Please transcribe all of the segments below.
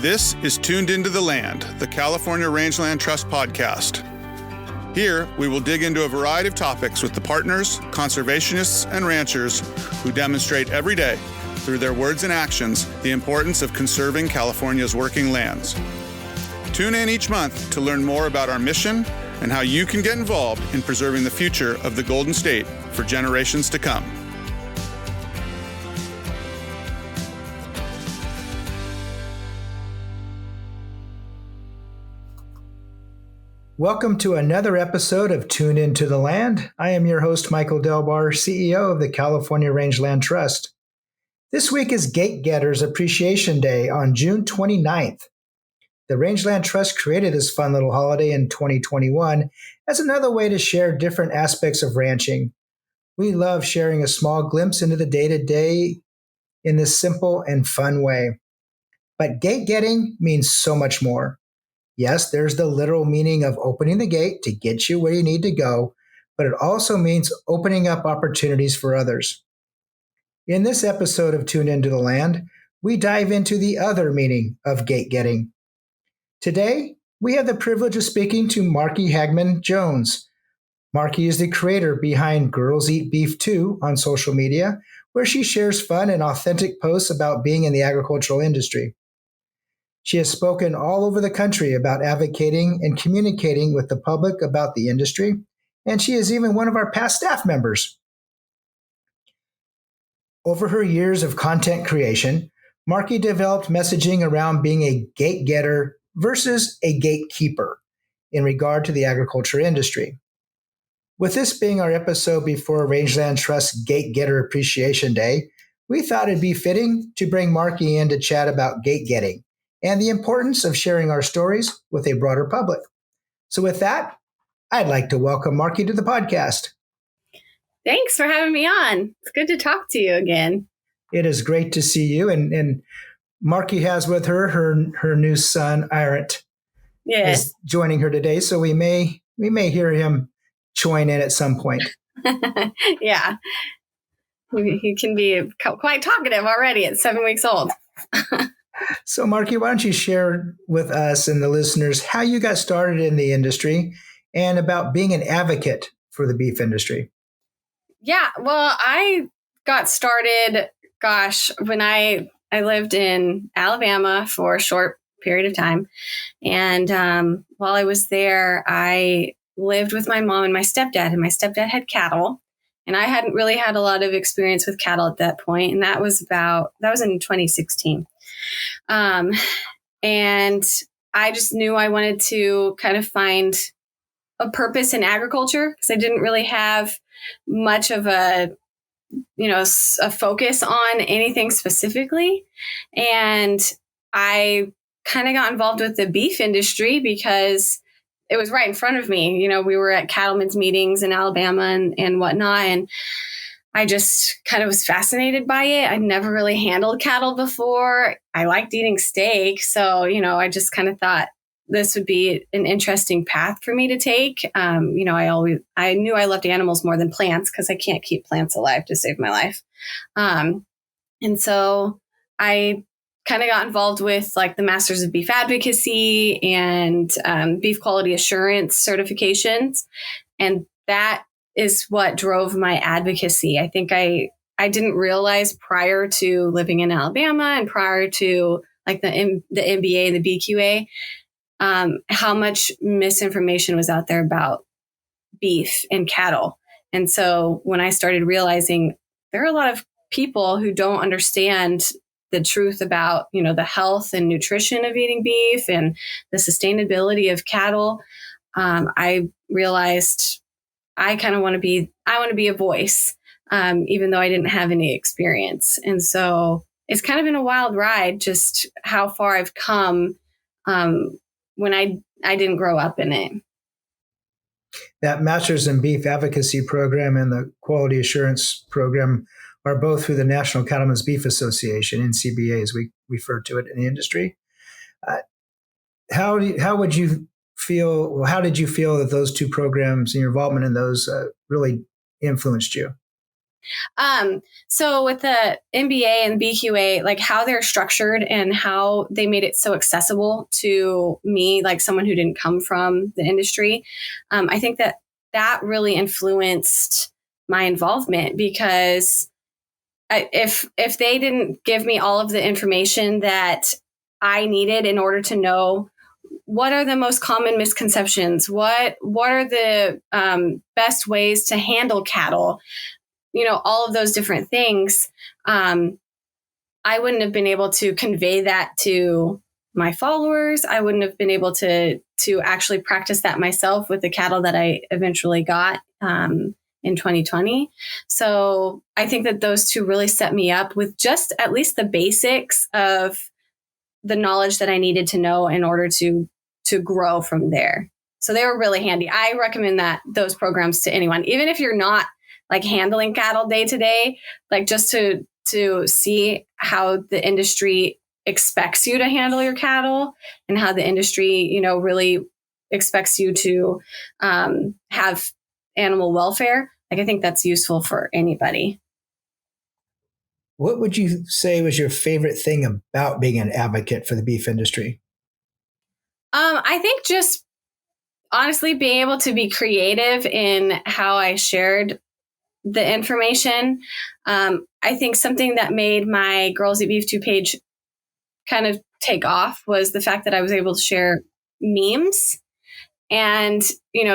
This is Tuned Into the Land, the California Rangeland Trust podcast. Here, we will dig into a variety of topics with the partners, conservationists, and ranchers who demonstrate every day, through their words and actions, the importance of conserving California's working lands. Tune in each month to learn more about our mission and how you can get involved in preserving the future of the Golden State for generations to come. Welcome to another episode of Tune Into the Land. I am your host, Michael Delbar, CEO of the California Rangeland Trust. This week is Gate Getters Appreciation Day on June 29th. The Rangeland Trust created this fun little holiday in 2021 as another way to share different aspects of ranching. We love sharing a small glimpse into the day-to-day in this simple and fun way. But gate getting means so much more. Yes, there's the literal meaning of opening the gate to get you where you need to go, but it also means opening up opportunities for others. In this episode of Tune Into the Land, we dive into the other meaning of gate getting. Today, we have the privilege of speaking to Marky Hagman Jones. Marky is the creator behind Girls Eat Beef Too on social media, where she shares fun and authentic posts about being in the agricultural industry. She has spoken all over the country about advocating and communicating with the public about the industry, and she is even one of our past staff members. Over her years of content creation, Marky developed messaging around being a gate getter versus a gatekeeper in regard to the agriculture industry. With this being our episode before Rangeland Trust Gate Getter Appreciation Day, we thought it'd be fitting to bring Marky in to chat about gate getting and the importance of sharing our stories with a broader public. So with that, I'd like to welcome Marky to the podcast. Thanks for having me on. It's good to talk to you again. It is great to see you. And Marky has with her new son, Irant, is joining her today. So we may hear him join in at some point. Yeah. He can be quite talkative already at 7 weeks old. So, Marky, why don't you share with us and the listeners how you got started in the industry and about being an advocate for the beef industry? Yeah, well, I got started, when I lived in Alabama for a short period of time. And while I was there, I lived with my mom and my stepdad. And my stepdad had cattle. And I hadn't really had a lot of experience with cattle at that point. And that was in 2016. And I just knew I wanted to kind of find a purpose in agriculture because I didn't really have much of a focus on anything specifically. And I kind of got involved with the beef industry because it was right in front of me. You know, we were at cattlemen's meetings in Alabama and whatnot. And I just kind of was fascinated by it. I'd never really handled cattle before. I liked eating steak. So, I just kind of thought this would be an interesting path for me to take. I knew I loved animals more than plants because I can't keep plants alive to save my life. And so I kind of got involved with like the Masters of Beef Advocacy and beef quality assurance certifications. And that is what drove my advocacy. I think I didn't realize prior to living in Alabama and prior to like the MBA and the BQA, how much misinformation was out there about beef and cattle. And so when I started realizing there are a lot of people who don't understand the truth about, the health and nutrition of eating beef and the sustainability of cattle, I realized I want to be a voice, even though I didn't have any experience. And so it's kind of been a wild ride, just how far I've come when I didn't grow up in it. That Masters in Beef Advocacy program and the Quality Assurance program are both through the National Cattlemen's Beef Association, NCBA, as we refer to it in the industry. How did you feel that those two programs and your involvement in those really influenced you? So with the MBA and BQA, like how they're structured and how they made it so accessible to me, like someone who didn't come from the industry, I think that really influenced my involvement, because if they didn't give me all of the information that I needed in order to know what are the most common misconceptions, what are the best ways to handle cattle, all of those different things, I wouldn't have been able to convey that to my followers. I wouldn't have been able to actually practice that myself with the cattle that I eventually got in 2020. So I think that those two really set me up with just at least the basics of the knowledge that I needed to know in order to grow from there. So they were really handy. I recommend those programs to anyone, even if you're not like handling cattle day to day, like just to see how the industry expects you to handle your cattle and how the industry, really expects you to have animal welfare. Like, I think that's useful for anybody. What would you say was your favorite thing about being an advocate for the beef industry? I think just honestly being able to be creative in how I shared the information. I think something that made my Girls Eat Beef 2 page kind of take off was the fact that I was able to share memes and,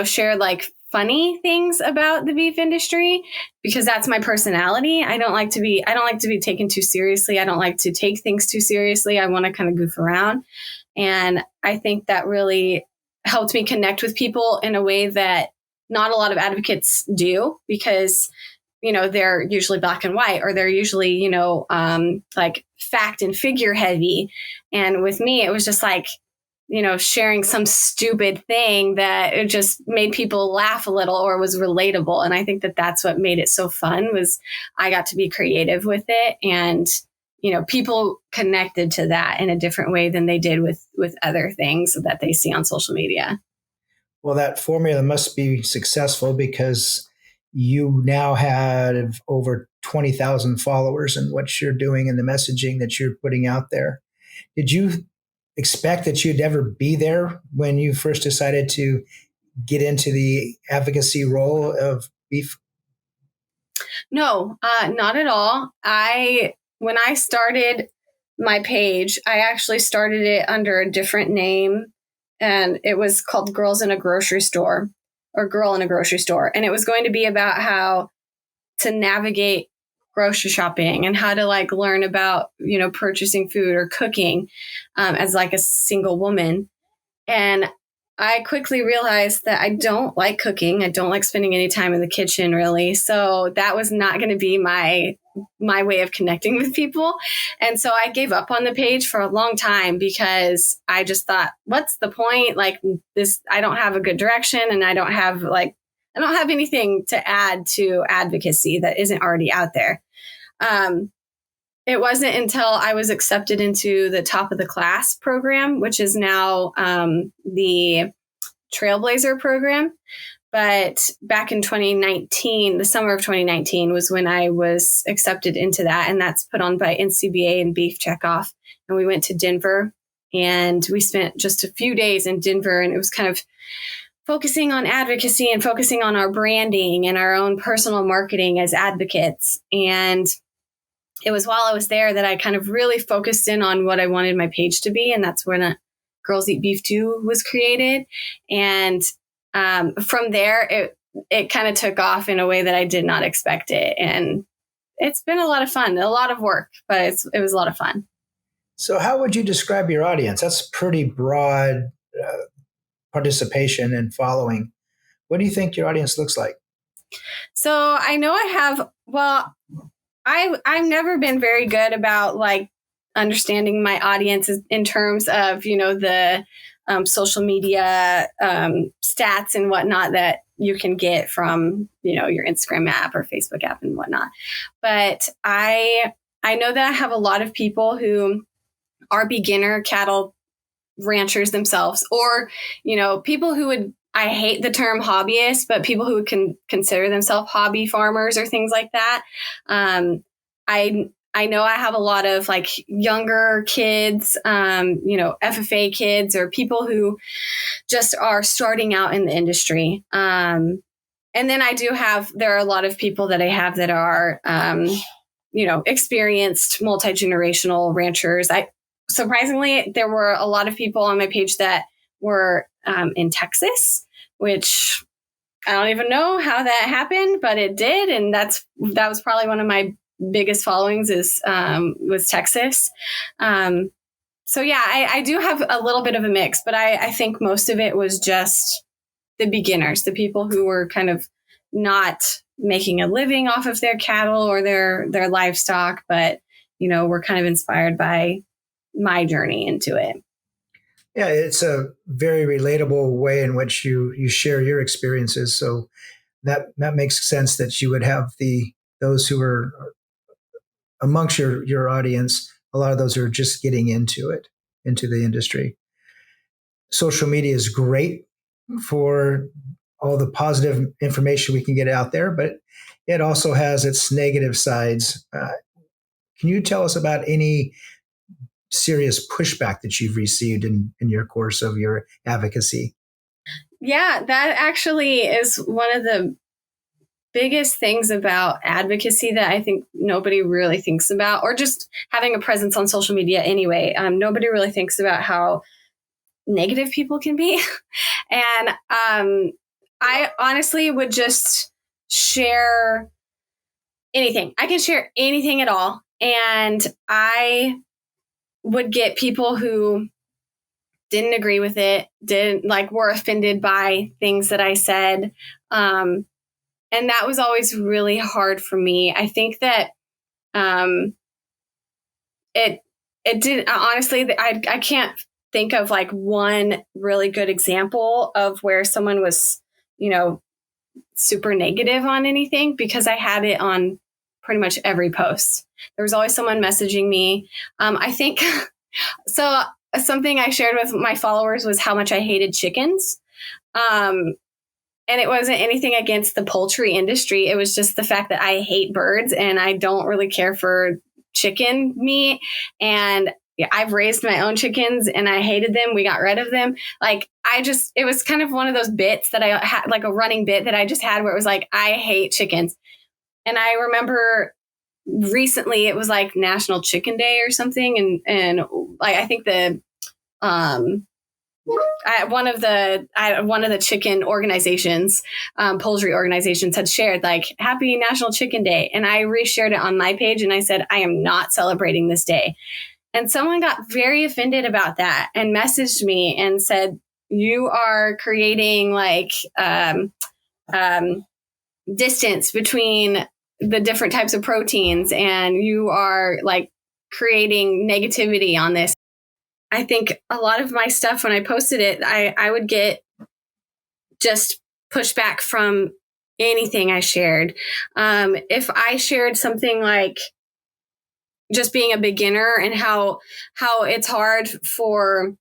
share like funny things about the beef industry, because that's my personality. I don't like to be taken too seriously. I don't like to take things too seriously. I want to kind of goof around. And I think that really helped me connect with people in a way that not a lot of advocates do, because, they're usually black and white, or they're usually, like fact and figure heavy. And with me, it was just like, sharing some stupid thing that it just made people laugh a little or was relatable. And I think that that's what made it so fun, was I got to be creative with it. And, people connected to that in a different way than they did with other things that they see on social media. Well, that formula must be successful, because you now have over 20,000 followers in what you're doing and the messaging that you're putting out there. Did you expect that you'd ever be there when you first decided to get into the advocacy role of beef? No, not at all. When I started my page, I actually started it under a different name, and it was called Girls in a Grocery Store, or Girl in a Grocery Store. And it was going to be about how to navigate grocery shopping and how to like learn about, purchasing food or cooking as like a single woman. And I quickly realized that I don't like cooking. I don't like spending any time in the kitchen, really. So that was not going to be my way of connecting with people. And so I gave up on the page for a long time, because I just thought, what's the point? Like this, I don't have a good direction, and I don't have anything to add to advocacy that isn't already out there. It wasn't until I was accepted into the Top of the Class program, which is now the Trailblazer program. But back in 2019, the summer of 2019 was when I was accepted into that. And that's put on by NCBA and Beef Checkoff. And we went to Denver, and we spent just a few days in Denver. And it was kind of focusing on advocacy and focusing on our branding and our own personal marketing as advocates. And it was while I was there that I kind of really focused in on what I wanted my page to be. And that's when Girls Eat Beef 2 was created. And from there, it kind of took off in a way that I did not expect it. And it's been a lot of fun, a lot of work, but it was a lot of fun. So how would you describe your audience? That's pretty broad participation and following. What do you think your audience looks like? So I know I've never been very good about like understanding my audience in terms of, the social media stats and whatnot that you can get from, your Instagram app or Facebook app and whatnot. But I know that I have a lot of people who are beginner cattle ranchers themselves, or, people who would I hate the term hobbyist, but people who can consider themselves hobby farmers or things like that. I know I have a lot of like younger kids, FFA kids or people who just are starting out in the industry. And then there are a lot of people that I have that are, experienced multi-generational ranchers. Surprisingly, there were a lot of people on my page that were in Texas, which I don't even know how that happened, but it did. And that was probably one of my biggest followings was Texas. So yeah, I do have a little bit of a mix, but I think most of it was just the beginners, the people who were kind of not making a living off of their cattle or their livestock, but, were kind of inspired by my journey into it. Yeah, it's a very relatable way in which you share your experiences. So that makes sense that you would have those who are amongst your audience. A lot of those are just getting into the industry. Social media is great for all the positive information we can get out there, but it also has its negative sides. Can you tell us about any serious pushback that you've received in your course of your advocacy? Yeah, that actually is one of the biggest things about advocacy that I think nobody really thinks about, or just having a presence on social media anyway. Nobody really thinks about how negative people can be. And I honestly would just share anything. I can share anything at all. And I would get people who didn't agree with it, were offended by things that I said. And that was always really hard for me. I think that it did, honestly, I can't think of like one really good example of where someone was, super negative on anything, because I had it on pretty much every post. There was always someone messaging me. I think so. Something I shared with my followers was how much I hated chickens. And it wasn't anything against the poultry industry. It was just the fact that I hate birds and I don't really care for chicken meat. And I've raised my own chickens and I hated them. We got rid of them. It was kind of one of those bits that I had, like a running bit that I just had where it was like, I hate chickens. And I remember recently it was like National Chicken Day or something. And like, I think one of the chicken organizations, poultry organizations, had shared like Happy National Chicken Day. And I reshared it on my page and I said, I am not celebrating this day. And someone got very offended about that and messaged me and said, you are creating like distance between the different types of proteins and you are like creating negativity on this. I think a lot of my stuff, when I posted it, I would get just pushback from anything I shared. If I shared something like just being a beginner and how it's hard for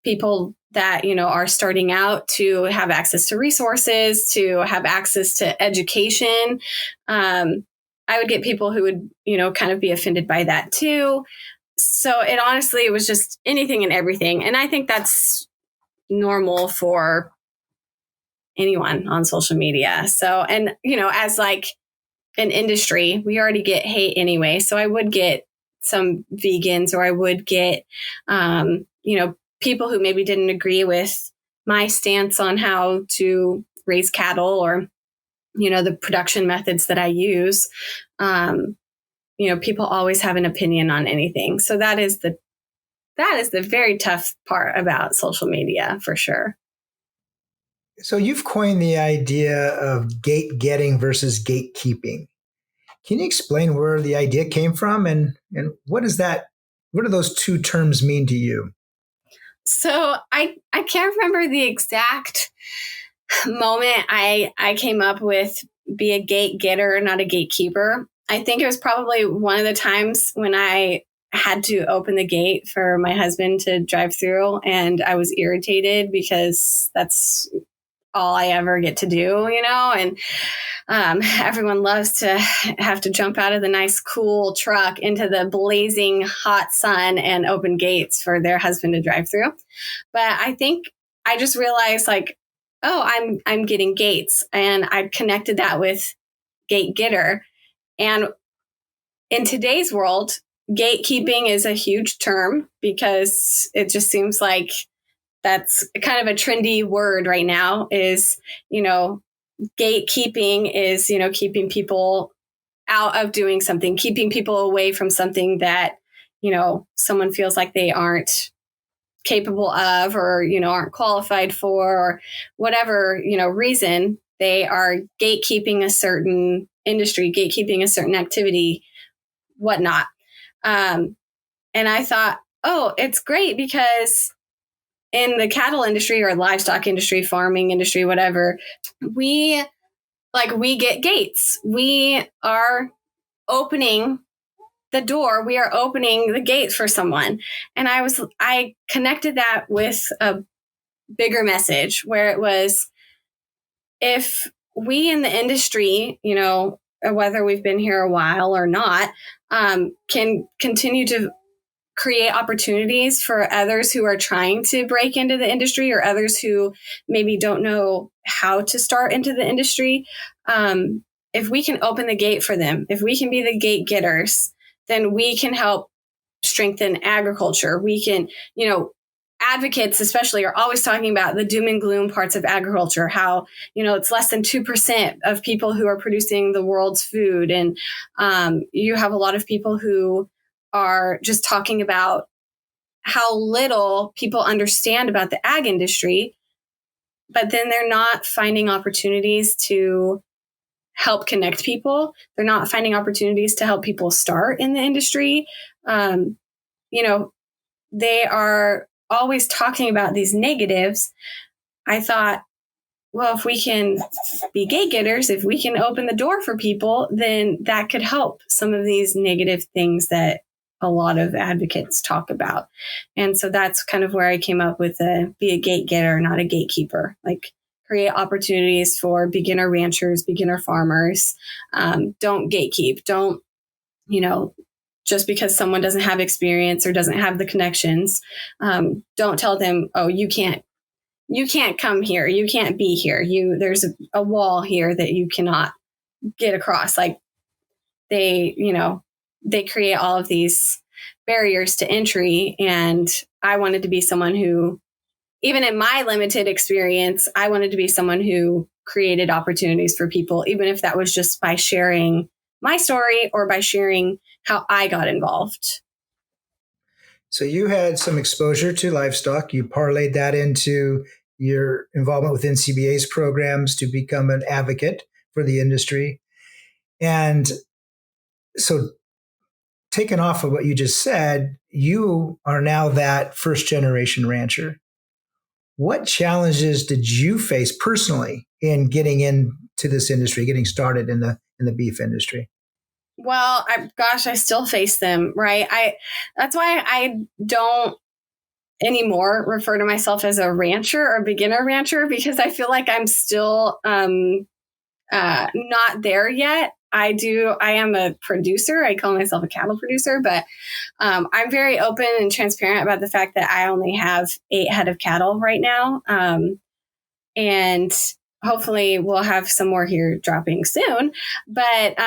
people that, are starting out to have access to resources, to have access to education, I would get people who would, kind of be offended by that too. So it was just anything and everything. And I think that's normal for anyone on social media. So, and, as like an industry, we already get hate anyway. So I would get some vegans, or I would get, people who maybe didn't agree with my stance on how to raise cattle or, the production methods that I use. People always have an opinion on anything. So that is the very tough part about social media, for sure. So you've coined the idea of gate getting versus gatekeeping. Can you explain where the idea came from and what do those two terms mean to you? So I can't remember the exact moment I came up with be a gate getter, not a gatekeeper. I think it was probably one of the times when I had to open the gate for my husband to drive through, and I was irritated because that's all I ever get to do, and everyone loves to have to jump out of the nice, cool truck into the blazing hot sun and open gates for their husband to drive through. But I think I just realized I'm getting gates, and I connected that with gate getter. And in today's world, gatekeeping is a huge term because it just seems like that's kind of a trendy word right now is, gatekeeping is, keeping people out of doing something, keeping people away from something that, someone feels like they aren't capable of or, aren't qualified for or whatever, reason. They are gatekeeping a certain industry, gatekeeping a certain activity, whatnot. And I thought, oh, it's great because in the cattle industry or livestock industry, farming industry, whatever, we get gates. We are opening the door. We are opening the gate for someone. And I connected that with a bigger message where it was, if we in the industry, whether we've been here a while or not, can continue to create opportunities for others who are trying to break into the industry or others who maybe don't know how to start into the industry. If we can open the gate for them, if we can be the gate getters, then we can help strengthen agriculture. We can, advocates especially are always talking about the doom and gloom parts of agriculture, how, it's less than 2% of people who are producing the world's food. And you have a lot of people who are just talking about how little people understand about the ag industry, but then they're not finding opportunities to help connect people. They're not finding opportunities to help people start in the industry. They are always talking about these negatives. I thought, well, if we can be gate getters, if we can open the door for people, then that could help some of these negative things that a lot of advocates talk about. And so that's kind of where I came up with be a gate getter, not a gatekeeper, like create opportunities for beginner ranchers, beginner farmers. Don't gatekeep. Don't, just because someone doesn't have experience or doesn't have the connections, don't tell them, oh, you can't come here. You can't be here. There's a wall here that you cannot get across. Like they create all of these barriers to entry. And I wanted to be someone who, even in my limited experience, I wanted to be someone who created opportunities for people, even if that was just by sharing my story or by sharing how I got involved. So you had some exposure to livestock. You parlayed that into your involvement with NCBA's programs to become an advocate for the industry. And so taken off of what you just said, you are now that first generation rancher. What challenges did you face personally in getting into this industry, getting started in the beef industry? Well, I still face them, right? That's why I don't anymore refer to myself as a rancher or beginner rancher, because I feel like I'm still not there yet. I am a producer. I call myself a cattle producer, but I'm very open and transparent about the fact that I only have 8 head of cattle right now. And hopefully we'll have some more here dropping soon. But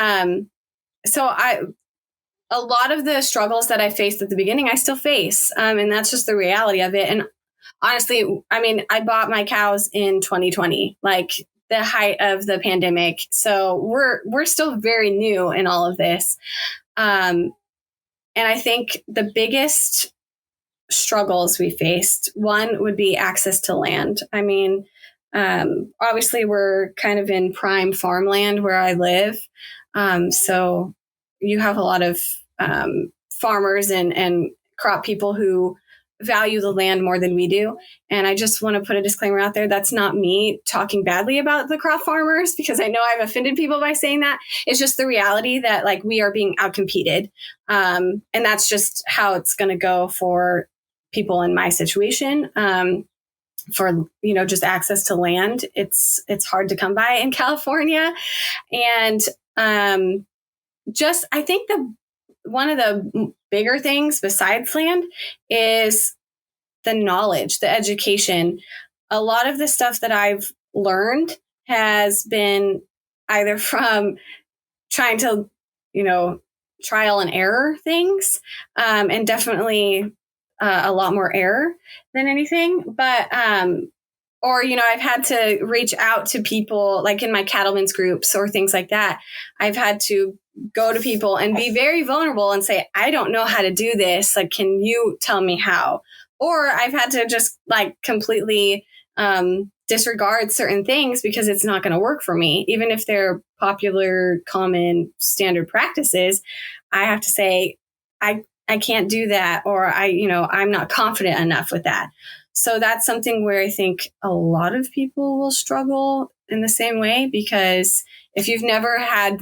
a lot of the struggles that I faced at the beginning, I still face. And that's just the reality of it. And honestly, I bought my cows in 2020, like the height of the pandemic. So we're still very new in all of this. And I think the biggest struggles we faced, one would be access to land. Obviously we're kind of in prime farmland where I live. So you have a lot of farmers and crop people who value the land more than we do. And I just want to put a disclaimer out there. That's not me talking badly about the crop farmers, because I know I've offended people by saying that. It's just the reality that like we are being outcompeted. And that's just how it's going to go for people in my situation. For, just access to land. It's hard to come by in California. And I think one of the bigger things besides land is the knowledge, the education. A lot of the stuff that I've learned has been either from trying to, trial and error things, and definitely a lot more error than anything. But, I've had to reach out to people like in my cattlemen's groups or things like that. I've had to go to people and be very vulnerable and say, I don't know how to do this. Like, can you tell me how? Or I've had to just like completely disregard certain things because it's not going to work for me. Even if they're popular, common, standard practices, I have to say, I can't do that, or I'm not confident enough with that. So that's something where I think a lot of people will struggle in the same way, because if you've never had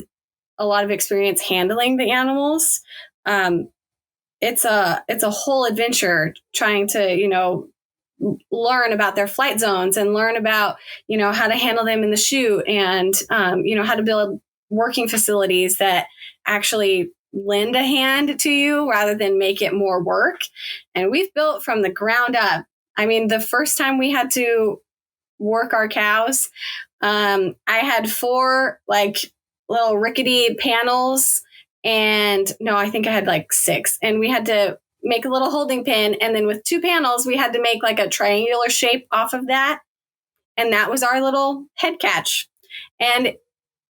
a lot of experience handling the animals, it's a whole adventure trying to, learn about their flight zones and learn about, how to handle them in the chute and, how to build working facilities that actually lend a hand to you rather than make it more work. And we've built from the ground up. I mean, the first time we had to work our cows, I had 4 like little rickety panels, and no, I think I had like 6, and we had to make a little holding pin. And then with 2 panels, we had to make like a triangular shape off of that. And that was our little head catch. And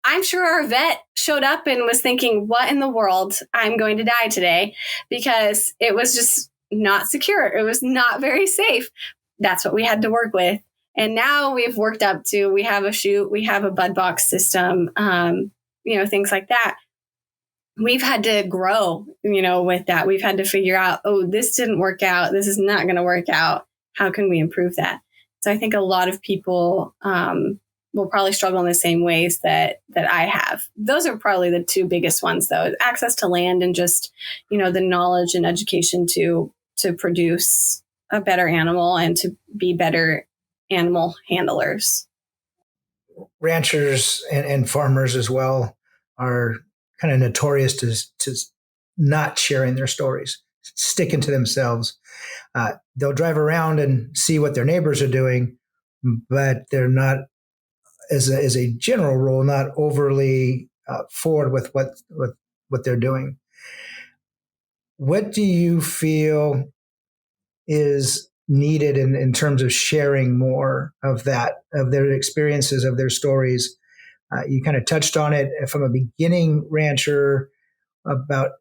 I'm sure our vet showed up and was thinking, what in the world? I'm going to die today, because it was just not secure. It was not very safe. That's what we had to work with. And now we've worked up to, we have a chute, we have a bud box system, things like that. We've had to grow, with that. We've had to figure out, this didn't work out. This is not going to work out. How can we improve that? So I think a lot of people will probably struggle in the same ways that I have. Those are probably the 2 biggest ones, though: access to land and just, the knowledge and education to produce a better animal and to be better animal handlers. Ranchers and farmers as well are kind of notorious to not sharing their stories, sticking to themselves. They'll drive around and see what their neighbors are doing, but they're not, as a general rule, not overly forward with what they're doing. What do you feel is needed in terms of sharing more of that, of their experiences, of their stories? You kind of touched on it from a beginning rancher about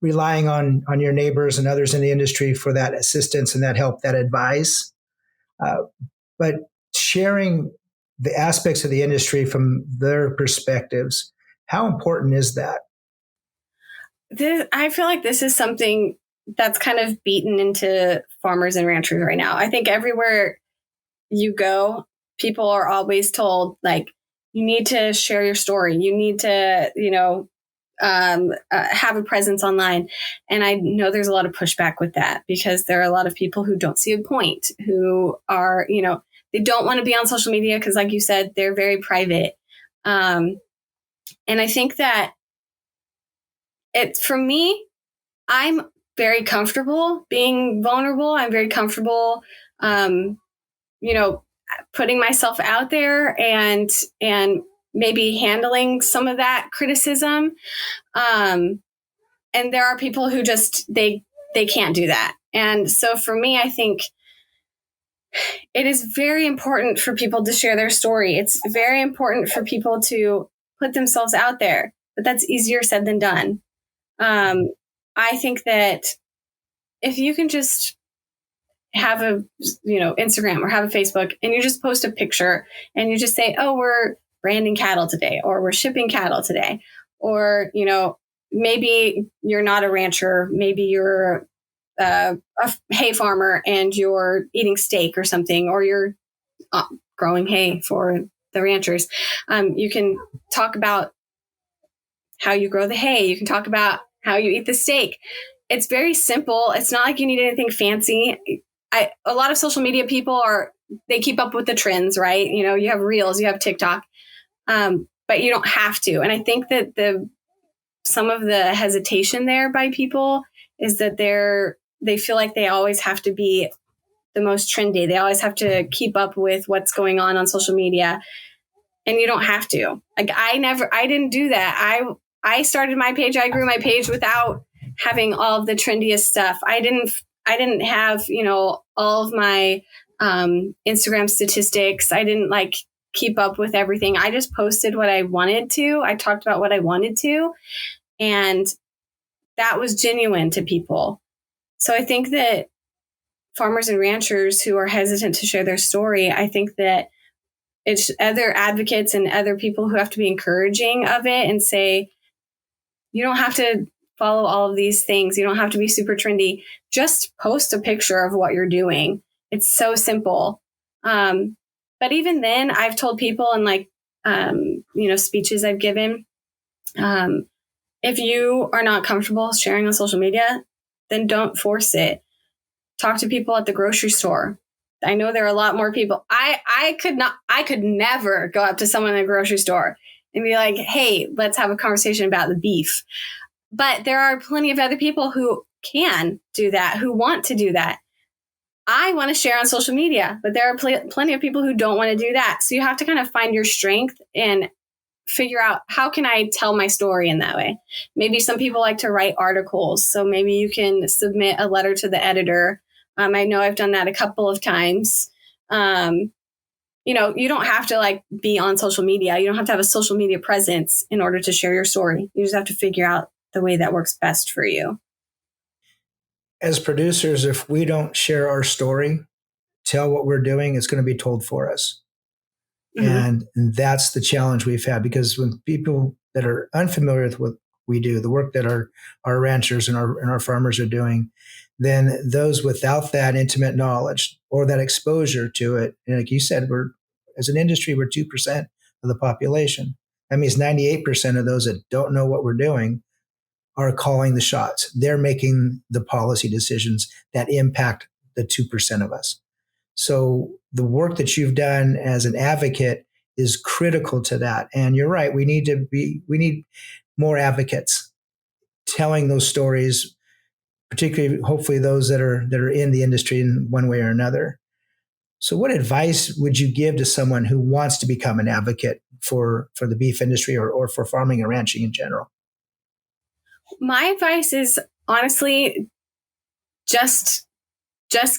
relying on your neighbors and others in the industry for that assistance and that help, that advice. But sharing the aspects of the industry from their perspectives, how important is that? I feel like this is something that's kind of beaten into farmers and ranchers right now. I think everywhere you go, people are always told, like, you need to share your story. You need to, have a presence online. And I know there's a lot of pushback with that, because there are a lot of people who don't see a point, who are, they don't want to be on social media because, like you said, they're very private. And I think that for me, I'm very comfortable being vulnerable. I'm very comfortable, putting myself out there and maybe handling some of that criticism. And there are people who just, they can't do that. And so for me, I think it is very important for people to share their story. It's very important for people to put themselves out there, but that's easier said than done. I think that if you can just have a, Instagram or have a Facebook, and you just post a picture and you just say, we're branding cattle today, or we're shipping cattle today, or, maybe you're not a rancher, maybe you're a hay farmer and you're eating steak or something, or you're growing hay for the ranchers. You can talk about how you grow the hay. You can talk about how you eat the steak. It's very simple. It's not like you need anything fancy. A lot of social media people they keep up with the trends, right? You know, you have Reels, you have TikTok, but you don't have to. And I think that some of the hesitation there by people is that they feel like they always have to be the most trendy. They always have to keep up with what's going on social media. And you don't have to. Like I didn't do that. I started my page. I grew my page without having all of the trendiest stuff. I didn't have, all of my Instagram statistics. I didn't keep up with everything. I just posted what I wanted to. I talked about what I wanted to. And that was genuine to people. So I think that farmers and ranchers who are hesitant to share their story, I think that it's other advocates and other people who have to be encouraging of it and say, you don't have to follow all of these things. You don't have to be super trendy. Just post a picture of what you're doing. It's so simple. But even then, I've told people in speeches I've given, if you are not comfortable sharing on social media, then don't force it. Talk to people at the grocery store. I know there are a lot more people. I could never go up to someone in a grocery store and be like, hey, let's have a conversation about the beef. But there are plenty of other people who can do that, who want to do that. I want to share on social media, but there are plenty of people who don't want to do that. So you have to kind of find your strength and figure out, how can I tell my story in that way? Maybe some people like to write articles. So maybe you can submit a letter to the editor. I know I've done that a couple of times. You don't have to be on social media. You don't have to have a social media presence in order to share your story. You just have to figure out the way that works best for you. As producers, if we don't share our story, tell what we're doing, it's going to be told for us. Mm-hmm. And that's the challenge we've had, because when people that are unfamiliar with what we do, the work that our ranchers and our farmers are doing, then those without that intimate knowledge or that exposure to it, and like you said, as an industry, we're 2% of the population. That means 98% of those that don't know what we're doing are calling the shots. They're making the policy decisions that impact the 2% of us. So the work that you've done as an advocate is critical to that. And you're right. We need more advocates telling those stories, particularly hopefully those that are in the industry in one way or another. So what advice would you give to someone who wants to become an advocate for the beef industry or for farming and ranching in general? My advice is honestly, just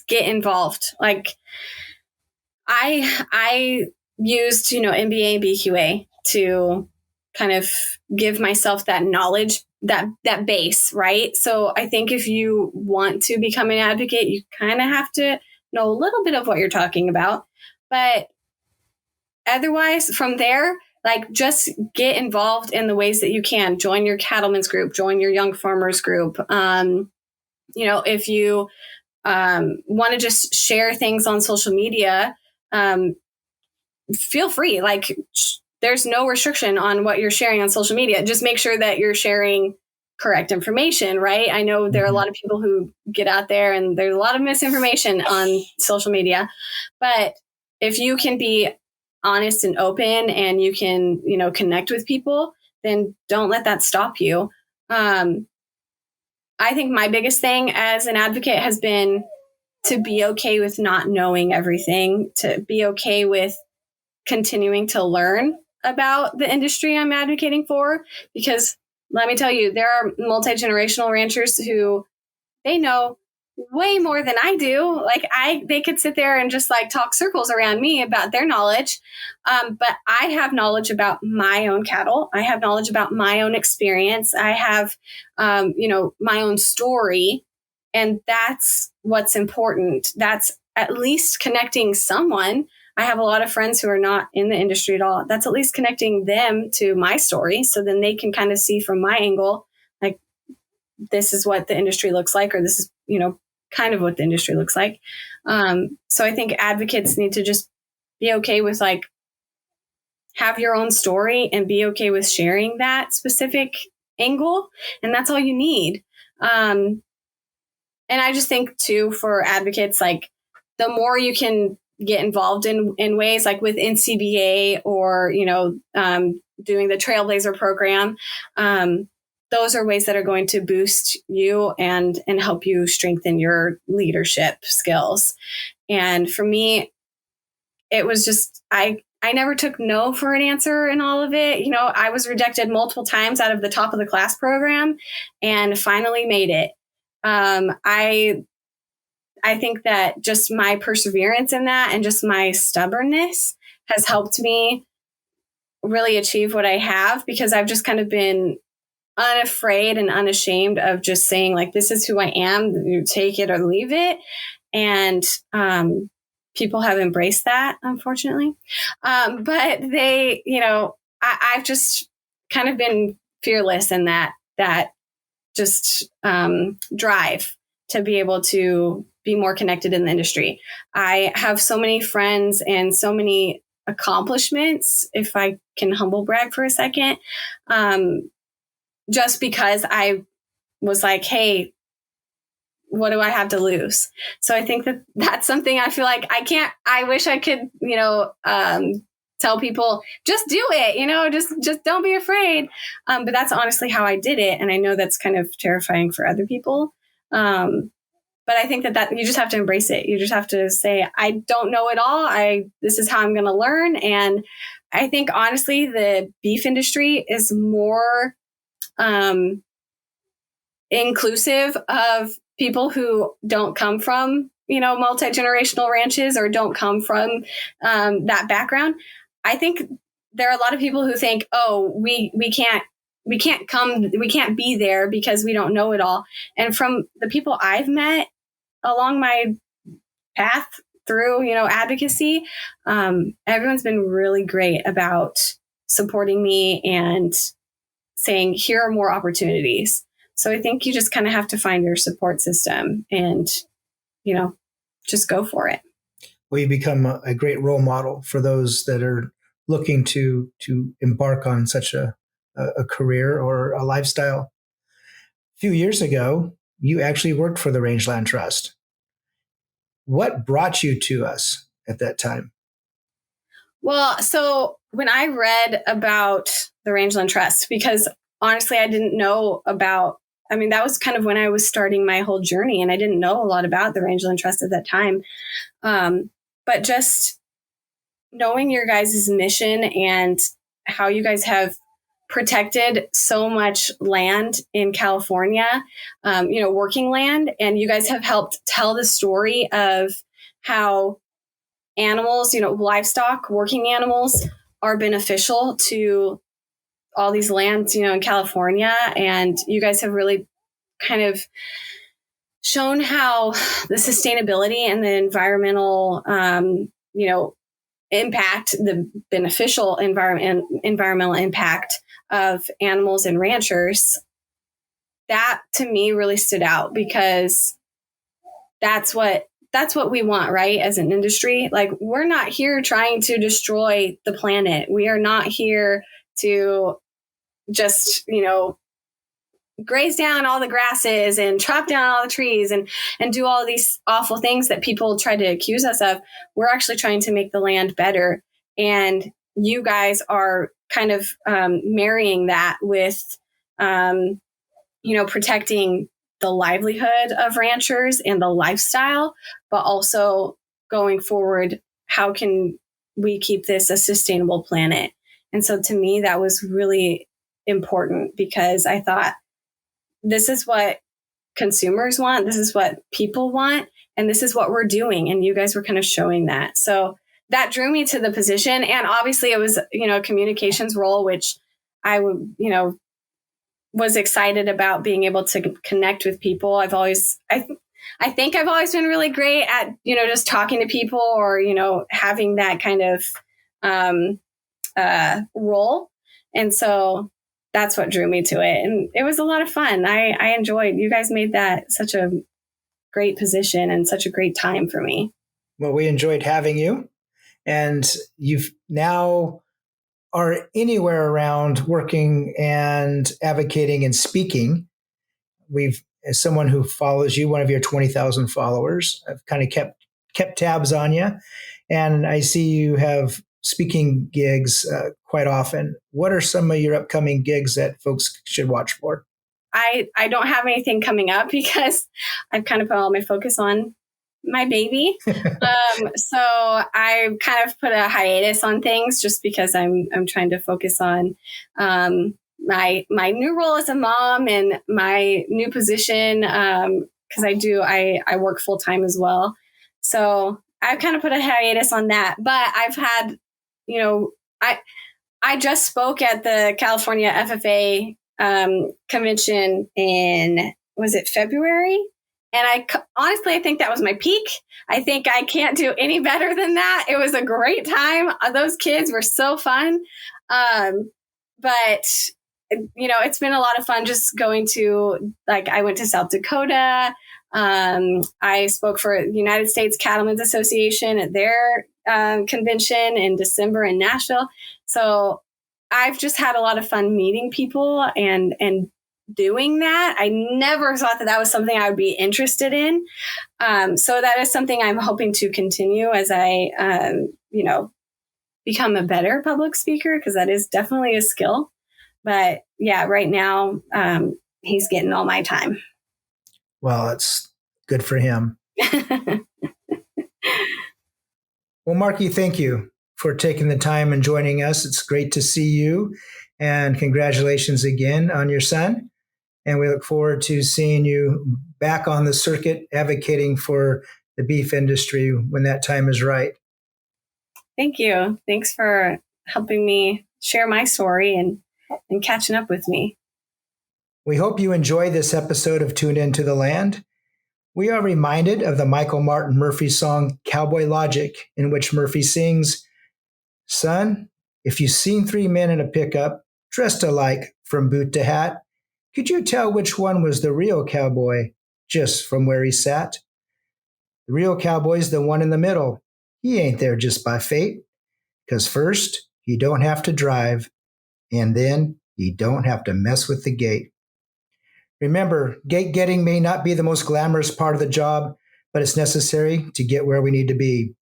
get involved. I used, MBA and BQA to kind of give myself that knowledge, that base, right? So I think if you want to become an advocate, you kind of have to know a little bit of what you're talking about. But otherwise, from there, just get involved in the ways that you can. Join your cattlemen's group, join your young farmers group. If you want to just share things on social media, feel free. There's no restriction on what you're sharing on social media. Just make sure that you're sharing correct information, right? I know there are a lot of people who get out there and there's a lot of misinformation on social media, but if you can be honest and open and you can, connect with people, then don't let that stop you. I think my biggest thing as an advocate has been to be okay with not knowing everything, to be okay with continuing to learn about the industry I'm advocating for. Because let me tell you, there are multi-generational ranchers who they know way more than I do. They could sit there and just talk circles around me about their knowledge. But I have knowledge about my own cattle. I have knowledge about my own experience. I have, my own story. And that's what's important. That's at least connecting someone. I have a lot of friends who are not in the industry at all. That's at least connecting them to my story. So then they can kind of see from my angle, this is what the industry looks like, or this is, kind of what the industry looks like. So I think advocates need to just be okay with like, have your own story and be okay with sharing that specific angle. And that's all you need. And I just think too, for advocates, like the more you can get involved in ways like with NCBA or, doing the Trailblazer program, those are ways that are going to boost you and help you strengthen your leadership skills. And for me, it was just, I never took no for an answer in all of it. I was rejected multiple times out of the top of the class program and finally made it. I think that just my perseverance in that and just my stubbornness has helped me really achieve what I have, because I've just kind of been unafraid and unashamed of just saying like, this is who I am, you take it or leave it. And people have embraced that, unfortunately. But they, I've just kind of been fearless in that just drive to be able to be more connected in the industry. I have so many friends and so many accomplishments, if I can humble brag for a second, just because I was like, hey, what do I have to lose? So I think that that's something I feel like I wish I could, tell people, just do it, just don't be afraid. But that's honestly how I did it. And I know that's kind of terrifying for other people. But I think that you just have to embrace it. You just have to say, I don't know it all. This is how I'm going to learn. And I think honestly, the beef industry is more inclusive of people who don't come from, multi-generational ranches or don't come from that background. I think there are a lot of people who think, oh, we can't be there because we don't know it all. And from the people I've met along my path through, advocacy, everyone's been really great about supporting me and saying, here are more opportunities. So I think you just kind of have to find your support system and, just go for it. Well, you become a great role model for those that are looking to embark on such a career or a lifestyle. A few years ago, you actually worked for the Rangeland Trust. What brought you to us at that time? Well, so when I read about the Rangeland Trust, because honestly, I didn't know about, that was kind of when I was starting my whole journey, and I didn't know a lot about the Rangeland Trust at that time. But just knowing your guys' mission and how you guys have protected so much land in California, working land, and you guys have helped tell the story of how animals, livestock, working animals are beneficial to all these lands, in California. And you guys have really kind of shown how the sustainability and the environmental, impact, the beneficial environmental impact of animals and ranchers. That to me really stood out, because that's what we want, right? As an industry, like, we're not here trying to destroy the planet. We are not here to just, graze down all the grasses and chop down all the trees and do all these awful things that people try to accuse us of. We're actually trying to make the land better. And you guys are kind of marrying that with, protecting the livelihood of ranchers and the lifestyle, but also going forward, how can we keep this a sustainable planet? And so to me, that was really important, because I thought, this is what consumers want. This is what people want. And this is what we're doing. And you guys were kind of showing that. So that drew me to the position. And obviously it was, a communications role, which I would, was excited about being able to connect with people. I think I've always been really great at, just talking to people or, having that kind of role. And so that's what drew me to it. And it was a lot of fun. I enjoyed, you guys made that such a great position and such a great time for me. Well, we enjoyed having you, and you've now are anywhere around working and advocating and speaking. As someone who follows you, one of your 20,000 followers, I've kind of kept tabs on you, and I see you have speaking gigs quite often. What are some of your upcoming gigs that folks should watch for? I don't have anything coming up because I've kind of put all my focus on my baby. So I kind of put a hiatus on things just because I'm trying to focus on my new role as a mom and my new position, because I work full time as well. So I've kind of put a hiatus on that. But I've had, I just spoke at the California FFA convention was it February? And honestly, I think that was my peak. I think I can't do any better than that. It was a great time. Those kids were so fun. But it's been a lot of fun just going to, I went to South Dakota. I spoke for the United States Cattlemen's Association at their convention in December in Nashville. So I've just had a lot of fun meeting people and doing that. I never thought that was something I would be interested in. So that is something I'm hoping to continue as I, become a better public speaker, because that is definitely a skill. But yeah, right now, he's getting all my time. Well, it's good for him. Well, Marky, thank you for taking the time and joining us. It's great to see you, and congratulations again on your son. And we look forward to seeing you back on the circuit advocating for the beef industry when that time is right. Thank you. Thanks for helping me share my story and catching up with me. We hope you enjoy this episode of Tune Into the Land. We are reminded of the Michael Martin Murphey song Cowboy Logic, in which Murphy sings, "Son, if you've seen three men in a pickup, dressed alike from boot to hat, could you tell which one was the real cowboy just from where he sat? The real cowboy's the one in the middle. He ain't there just by fate, 'cause first, he don't have to drive, and then he don't have to mess with the gate." Remember, gate getting may not be the most glamorous part of the job, but it's necessary to get where we need to be.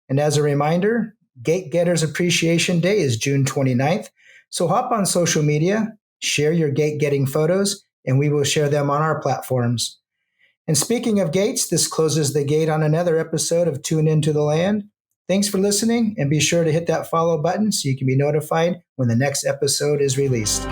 And as a reminder, Gate Getters Appreciation Day is June 29th, so hop on social media, share your gate getting photos, and we will share them on our platforms. And speaking of gates, this closes the gate on another episode of Tune Into the Land. Thanks for listening, and be sure to hit that follow button so you can be notified when the next episode is released.